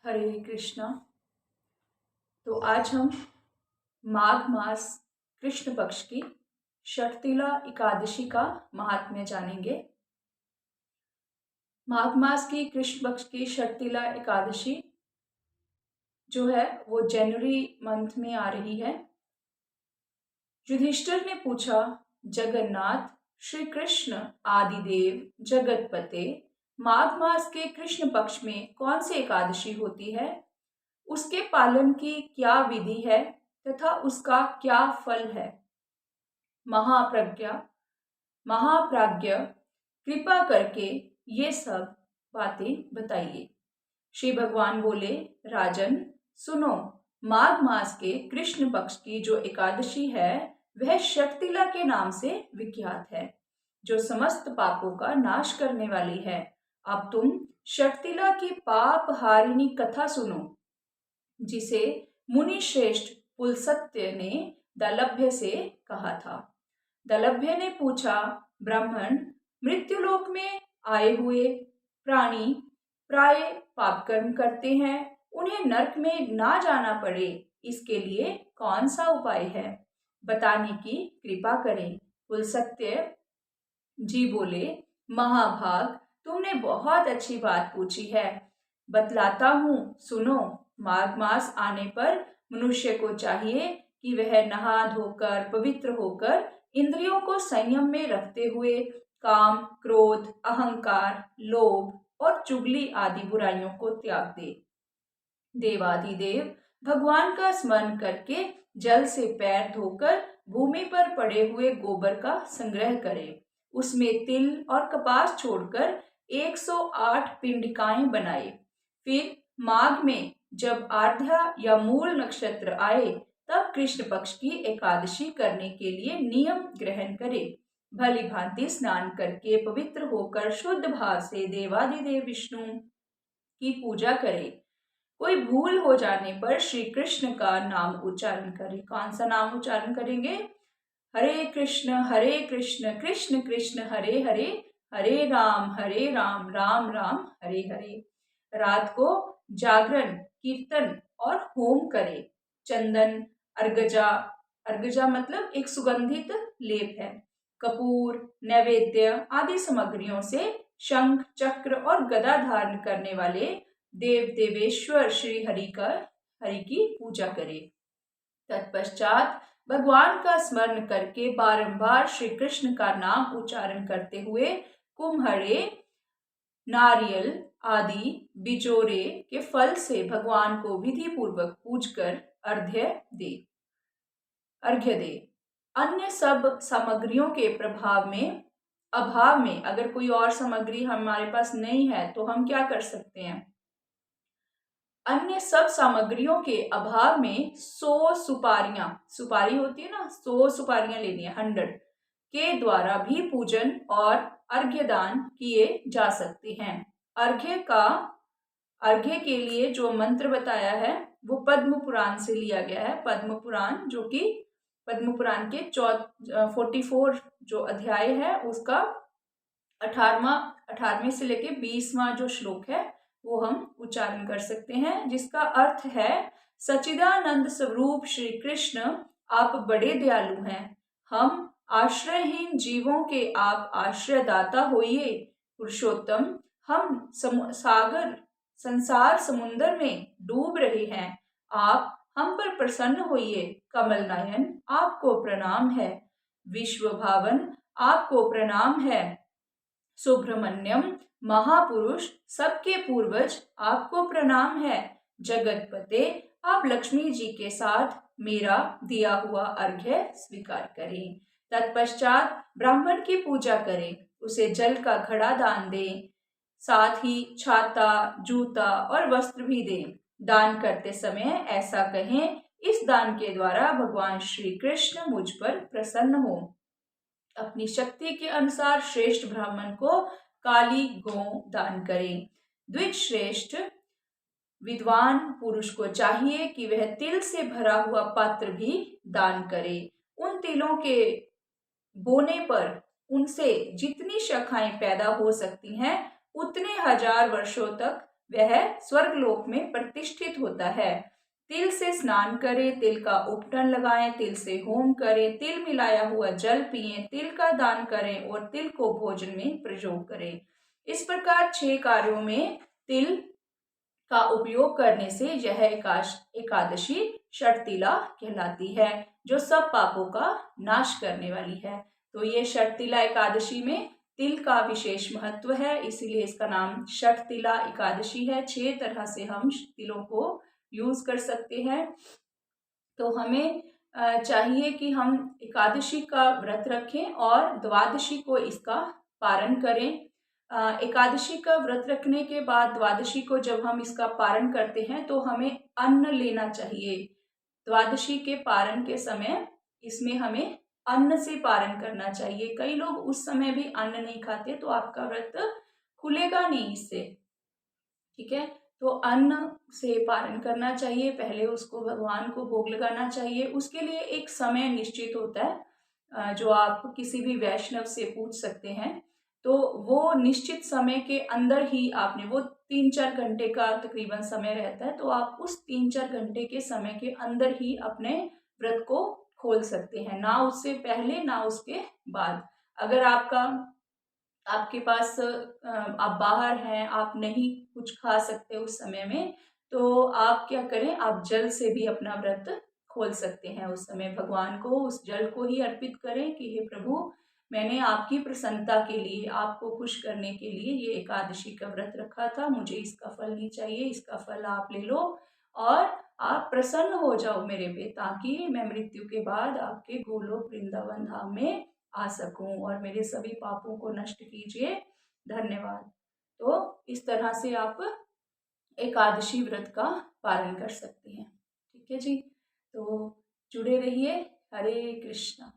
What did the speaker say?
हरे कृष्णा। तो आज हम माघ मास कृष्ण पक्ष की षटतिला एकादशी का महात्म्य जानेंगे। माघ मास की कृष्ण पक्ष की षटतिला एकादशी जो है वो जनवरी मंथ में आ रही है। युधिष्ठिर ने पूछा, जगन्नाथ श्री कृष्ण आदिदेव जगतपते माघ मास के कृष्ण पक्ष में कौन सी एकादशी होती है, उसके पालन की क्या विधि है तथा उसका क्या फल है। महाप्राज्ञ कृपा करके ये सब बातें बताइए। श्री भगवान बोले, राजन सुनो, माघ मास के कृष्ण पक्ष की जो एकादशी है वह षटतिला के नाम से विख्यात है, जो समस्त पापों का नाश करने वाली है। अब तुम षटतिला की पाप हारिणी कथा सुनो, जिसे मुनि श्रेष्ठ पुलस्त्य ने दलभ्य से कहा था। दलभ्य ने पूछा, ब्राह्मण मृत्युलोक में आए हुए प्राणी प्राय पाप कर्म करते हैं, उन्हें नरक में ना जाना पड़े, इसके लिए कौन सा उपाय है, बताने की कृपा करें। पुलस्त्य जी बोले, महाभाग तुमने बहुत अच्छी बात पूछी है, बतलाता हूँ, सुनो। माघ मास आने पर मनुष्य को चाहिए कि वह नहा धोकर पवित्र होकर इंद्रियों को संयम में रखते हुए काम, क्रोध, अहंकार, लोभ और चुगली आदि बुराइयों को त्याग दे। देवादिदेव भगवान का स्मरण करके जल से पैर धोकर भूमि पर पड़े हुए गोबर का संग्रह करे, उसमें तिल और कपास छोड़कर 108 पिंडिकाएं बनाए। फिर माघ में जब आर्द्रा या मूल नक्षत्र आए तब कृष्ण पक्ष की एकादशी करने के लिए नियम ग्रहण करे। भली भांति स्नान करके पवित्र होकर शुद्ध भाव से देवादिदेव विष्णु की पूजा करे। कोई भूल हो जाने पर श्री कृष्ण का नाम उच्चारण करे। कौन सा नाम उच्चारण करेंगे? हरे कृष्ण कृष्ण कृष्ण हरे हरे, हरे राम राम राम हरे हरे। रात को जागरण, कीर्तन और होम करे। चंदन, अर्गजा, अर्गजा मतलब एक सुगंधित लेप है, कपूर, नैवेद्य आदि सामग्रियों से शंख, चक्र और गदा धारण करने वाले देव देवेश्वर श्री हरि की पूजा करे। तत्पश्चात भगवान का स्मरण करके बारंबार श्री कृष्ण का नाम उच्चारण करते हुए कुम्हड़े, नारियल आदि बिचौरे के फल से भगवान को विधि पूर्वक पूजकर अर्घ्य दे। अन्य सब सामग्रियों के अभाव में अगर कोई और सामग्री हमारे पास नहीं है तो हम क्या कर सकते हैं? अन्य सब सामग्रियों के अभाव में 100 सुपारियां, सुपारी होती है ना, 100 सुपारियां लेनी है, 100 के द्वारा भी पूजन और अर्घ्य दान किए जा सकते हैं। अर्घ्य के लिए जो मंत्र बताया है वो पद्म पुराण से लिया गया है। पद्म पुराण जो कि पद्म पुराण के 44 जो अध्याय है उसका 18वें से लेके 20वां जो श्लोक है वो हम उच्चारण कर सकते हैं, जिसका अर्थ है, सच्चिदानंद स्वरूप श्री कृष्ण आप बड़े दयालु हैं, हम आश्रयहीन जीवों के आप आश्रयदाता होइए। पुरुषोत्तम, हम संसार समुद्र में डूब रहे हैं, आप हम पर प्रसन्न होइए। कमल नयन, आपको प्रणाम है। विश्व भावन, आपको प्रणाम है। सुब्रमण्यम, महापुरुष, सबके पूर्वज, आपको प्रणाम है। जगतपते, आप लक्ष्मी जी के साथ मेरा दिया हुआ अर्घ्य स्वीकार करें। तत्पश्चात ब्राह्मण की पूजा करें, उसे जल का घड़ा दान दें, साथ ही छाता, जूता और वस्त्र भी दें। दान करते समय ऐसा कहें, इस दान के द्वारा भगवान श्री कृष्ण मुझ पर प्रसन्न हो। अपनी शक्ति के अनुसार श्रेष्ठ ब्राह्मण को काली गौ दान करें। द्विज श्रेष्ठ विद्वान पुरुष को चाहिए कि वह तिल से भरा हुआ पात्र भी दान करे। उन तिलों के बोने पर उनसे जितनी शाखाएं पैदा हो सकती हैं उतने 1000 वर्षों तक वह स्वर्गलोक में प्रतिष्ठित होता है। तिल से स्नान करें, तिल का उपटन लगाएं, तिल से होम करें, तिल मिलाया हुआ जल पिएं, तिल का दान करें और तिल को भोजन में प्रयोग करें। इस प्रकार 6 कार्यों में तिल का उपयोग करने से यह एकादशी षटतिला कहलाती है, जो सब पापों का नाश करने वाली है। तो ये षटतिला एकादशी में तिल का विशेष महत्व है, इसीलिए इसका नाम षटतिला एकादशी है। 6 तरह से हम तिलों को यूज कर सकते हैं। तो हमें चाहिए कि हम एकादशी का व्रत रखें और द्वादशी को इसका पारण करें। एकादशी का व्रत रखने के बाद द्वादशी को जब हम इसका पारण करते हैं तो हमें अन्न लेना चाहिए। द्वादशी के पारण के समय इसमें हमें अन्न से पारण करना चाहिए। कई लोग उस समय भी अन्न नहीं खाते, तो आपका व्रत खुलेगा नहीं इससे। ठीक है, तो अन्न से पारण करना चाहिए। पहले उसको भगवान को भोग लगाना चाहिए। उसके लिए एक समय निश्चित होता है, जो आप किसी भी वैष्णव से पूछ सकते हैं। तो वो निश्चित समय के अंदर ही आपने, वो 3-4 घंटे का तकरीबन समय रहता है, तो आप उस 3-4 घंटे के समय के अंदर ही अपने व्रत को खोल सकते हैं, ना उससे पहले ना उसके बाद। अगर आपके पास आप बाहर हैं, आप नहीं कुछ खा सकते उस समय में, तो आप क्या करें, आप जल से भी अपना व्रत खोल सकते हैं। उस समय भगवान को उस जल को ही अर्पित करें कि हे प्रभु, मैंने आपकी प्रसन्नता के लिए, आपको खुश करने के लिए ये एकादशी का व्रत रखा था, मुझे इसका फल नहीं चाहिए, इसका फल आप ले लो और आप प्रसन्न हो जाओ मेरे पे, ताकि मैं मृत्यु के बाद आपके गोलोक वृंदावन धाम में आ सकूं और मेरे सभी पापों को नष्ट कीजिए। धन्यवाद। तो इस तरह से आप एकादशी व्रत का पालन कर सकते हैं। ठीक है जी, तो जुड़े रहिए। हरे कृष्णा।